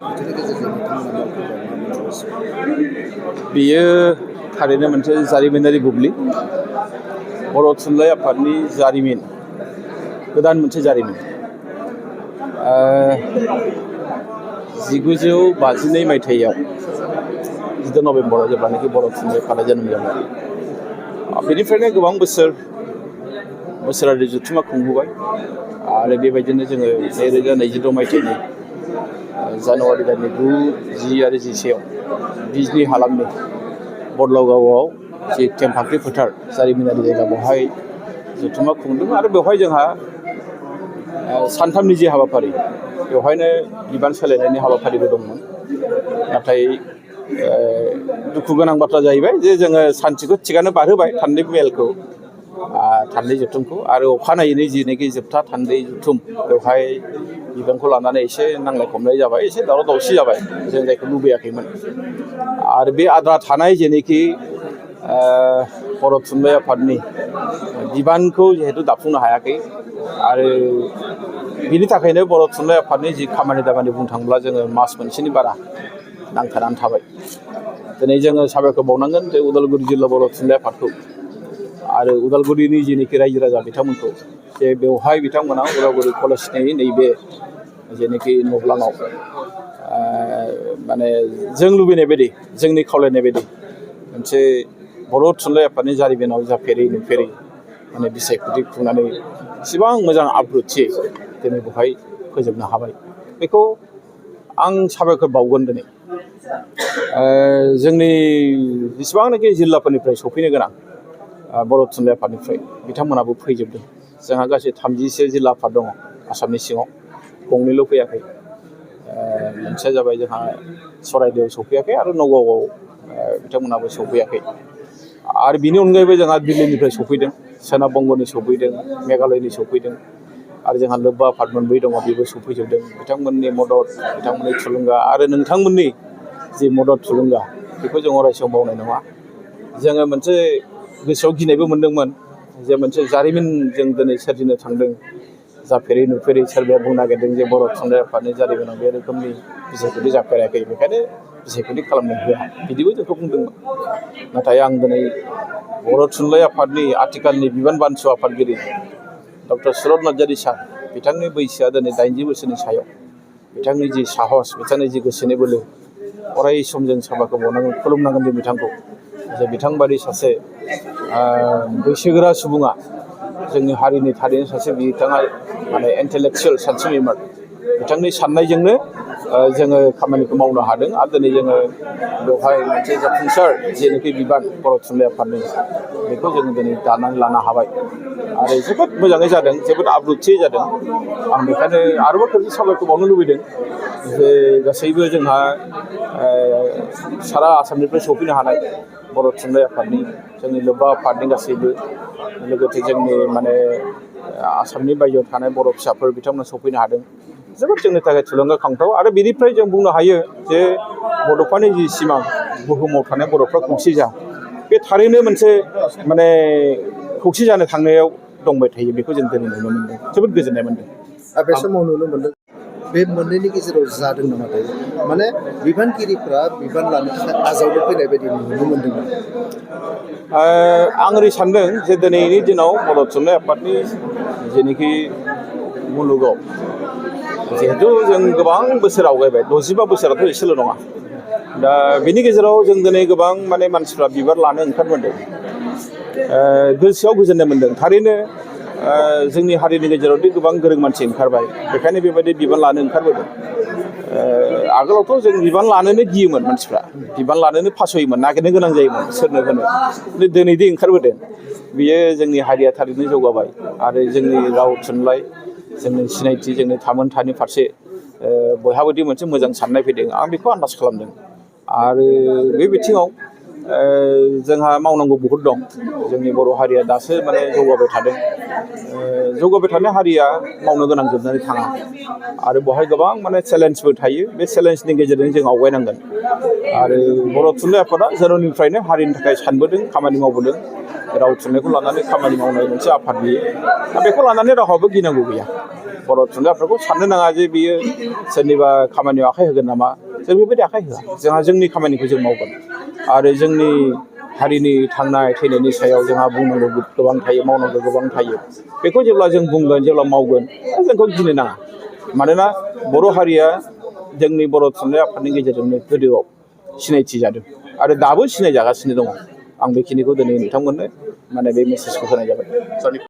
बेयो थारैनो मोनसे जारिमिनारि बुब्लि बर' थुनलाइ आफादनि जारिमिन गोदान मोनसे जारिमिन 1952 मायथाइयाव 10 नभेम्बराव जेब्लानाखि बर' थुनलाइ आफादा जोनोम जाबाय बेनिफ्रायनो गोबां बोसोरारि जथुम्मा खुंबोबाय आरो बेबायदिनो जोङो 2022 मायथाइनि जानुवारि दाननि 9, 10 आरो 11 बिजनी हालामनि बदलागावआव जे थेमफाख्रि फोथार जारिमिनारि जायगा बेवहाय जथुम्मा खुंदों आरो बेवहाय जोंहा सानथामनि जे हाबाफारि बेवहायनो बिबान सोलायनायनि हाबाफारिबो दंमोन नाथाय दुखु गोनां बाथ्रा जाहैबाय जे जोङो सानसेखौ थिगानो बारहोबाय थान्दै मेलखौ थान्दै जथुमखौ आरो अखानायैनो जिनेखि जोबथा थान्दै जथुम बेवहाय बिबानखौ लानानै एसे नांलाय खमलाय जाबाय एसे दावराव दावसि जाबाय जों जायखौ लुबैयाखैमोन आरो बे आद्रा थानाय जेनेखि बर' थुनलाइ आफादनि बिबानखौ जिहेतु दाफुंनो हायाखै आरो बिनि थाखायनो बर' थुनलाइ आफादनि जि खामानि दामानि बुंनो थाङोब्ला जोङो मास मोनसेनि बारा नांथानानै थाबाय दिनै जोङो साबायखर बावनांगोन जे उदालगुरि जिल्ला बर' थुनलाइ आफादखौ आरो उदालगुरिनि जेनेखि रायजो राजा बिथांमोनखौ जे बेवहाय बिथांमोना उदालगुरि कलेजनि नैबे जेनेखि नब्लाङाव माने जों लुबैनाय बायदि जोंनि खावलायनाय बायदि मोनसे बर' थुनलाइ आफादनि जारिमिनाव जाफेरै नुफेरै माने बिसायख'थि खुंनानै एसेबां मोजां आब्रुथियै दिनै बेवहाय फोजोबनो हाबाय बेखौ आं साबायखर बावगोन दिनै जोंनि जेसेबांनाखि जिल्लाफोरनिफ्राय सफैनो गोनां बर' थुनलाइ आफादनिफ्राय बिथांमोनाबो फैजोबदों जोंहा गासै 30सो जिल्ला आफाद दङ आसामनि सिङाव गंनैल' फैयाखै मोनसेया जाबाय जोंहा सराइदेव सफैयाखै आरो नगावआव बिथांमोनाबो सफैयाखै आरो बिनि अनगायैबो जोंहा दिल्लीनिफ्राय सफैदों सोनाब बंगनि सफैदों मेघालयनि सफैदों आरो जोंहा लोब्बा आफाद मोनब्रै दङ बेबो सफैजोबदों बिथांमोननि मदद बिथांमोननि थुलुंगा आरो नोंथांमोननि जि मदद थुलुंगा बेखौ जों अराय सम बावनाय नङा जोङो मोनसे गोसोआव गिनायबो मोनदोंमोन जे मोनसे जारिमिन जों दिनै सोरजिनो थांदों जाफेरै नुफेरै सोरबाया बुंनो नागिरदों जे बर' थुनलाइ आफादनि जारिमिनाव बे रोखोमनि बिसायख'थि जाफेराखै बेखायनो बिसायख'थि खालामनो होआ बिदिबो जोंखौ बुंदोंमोन नाथाय आं दिनै बर' थुनलाइ आफादनि आथिखालनि बिबान बानसु आफादगिरि डक्टर सुरत नार्जारि सार बिथांनि बैसोआ दिनै 80 बोसोरनि सायाव बिथांनि जि साहस बिथांनि जि गोसोनि बोलो अराय सम जों साबायखर बावनांगोन खुलुमनांगोन जों बिथांखौ जे बिथांबादि सासे बैसोगोरा सुबुङा जोंनि हारिनि थारैनो सासे बिथाङा माने इन्टेलेक्सुवेल सानसुमैमोन बिथांनि साननायजोंनो जोङो खामानिखौ मावनो हादों आरो दिनै जोङो बेवहाय मोनसे जाफुंसार जेनोखि बिबान बर' थुनलाइ आफादनि बेखौ जोङो दिनै दानानै लानो हाबाय आरो जोबोद मोजाङै जादों जोबोद आब्रुथियै जादों आं बेखायनो आरोबाव खेबसे साबायखर बावनो लुबैदों जे गासैबो जोंहा सारा आसामनिफ्राय सफैनो हानाय बर' थुनलाइ आफादनि जोंनि लोब्बा आफादनि गासैबो लोगोसे जोंनि माने आसामनि बायजोआव थानाय बर' फिसाफोर बिथांमोना सफैनो हादों जोबोद जोंनि थाखाय थुलुंगाखांथाव आरो बेनिफ्राय जों बुंनो हायो जे बड'फानि जि सिमां बुहुमाव थानाय बर'फ्रा खौसे जा बे थारैनो मोनसे माने खौसे जानो थांनायाव दंबाय थायो बेखौ जों दिनै नुनो मोनदों जोबोद गोजोननाय मोनदों बे समाव नुनो मोनदों बे मोननैनि गेजेराव जादों नामा दायो माने बिबानगिरिफ्रा बिबान लानो थाखाय आजावनो फैनाय बायदि नुनो मोनदों आं ओरै सानदों जे दिनैनि दिनाव बर' थुनलाइ आफादनि जेनोखि मुलुगाव जिहेतु जों गोबां बोसोर आवगायबाय 65 बोसोराथ' एसेल' नङा दा बेनि गेजेराव जों दिनै गोबां माने मानसिफ्रा बिबान लानो ओंखारबोदों गोसोआव गोजोननाय मोनदों थारैनो जोंनि हारिनि गेजेरावदि गोबां गोरों मानसि ओंखारबाय बेखायनो बेबायदि बिबान लानो ओंखारबोदों आगोलावथ' जों बिबान लानोनो गियोमोन मानसिफ्रा बिबान लानोनो फासयोमोन नागिरनो गोनां जायोमोन सोरनो होनो दिनैदि ओंखारबोदों बियो जोंनि हारिया थारैनो जौगाबाय आरो जोंनि राव थुनलाइ जोंनि सिनायथि जोंनि थामोनथानि फारसे बयहाबोदि मोनसे मोजां साननाय फैदों आं बेखौ आन्दाज खालामदों आरो बे बिथिङाव जोंहा मावनांगौ बहुद दं जोंनि बर' हारिया दासो माने जौगाबाय थादों जौगाबाय थानाय हारिया मावनो गोनां जोबनानै थाङा आरो बेवहाय गोबां माने चेलेन्जबो थायो बे चेलेन्जनि गेजेरजों जों आवगायनांगोन आरो बर' थुनलाइ आफादा जोनोमनिफ्रायनो हारिनि थाखाय सानबोदों खामानि मावबोदों राव थुनलाइखौ लानानै खामानि मावनाय मोनसे आफाद बियो दा बेखौ लानानै रावहाबो गिनांगौ गैया बर' थुनलाइ आफादखौ साननो नाङा जे बियो सोरनिबा खामानियाव आखाइ होगोन नामा जों बेबायदि आखाइ होआ जोंहा जोंनि खामानिखौ जों मावगोन आरो जोंनि हारिनि थांनाय थैनायनि सायाव जोंहा बुंनांगौ गोबां थायो मावनांगौ गोबां थायो बेखौ जेब्ला जों बुंगोन जेब्ला मावगोन जोंखौ गिनो नाङा मानोना बर' हारिया जोंनि बर' थुनलाइ आफादनि गेजेरजोंनो गोदोआव सिनायथि जादों आरो दाबो सिनायजागासिनो दङ आं बेखिनिखौ दिनै नोंथांमोननो माने बे मेसेजखौ होनाय जाबाय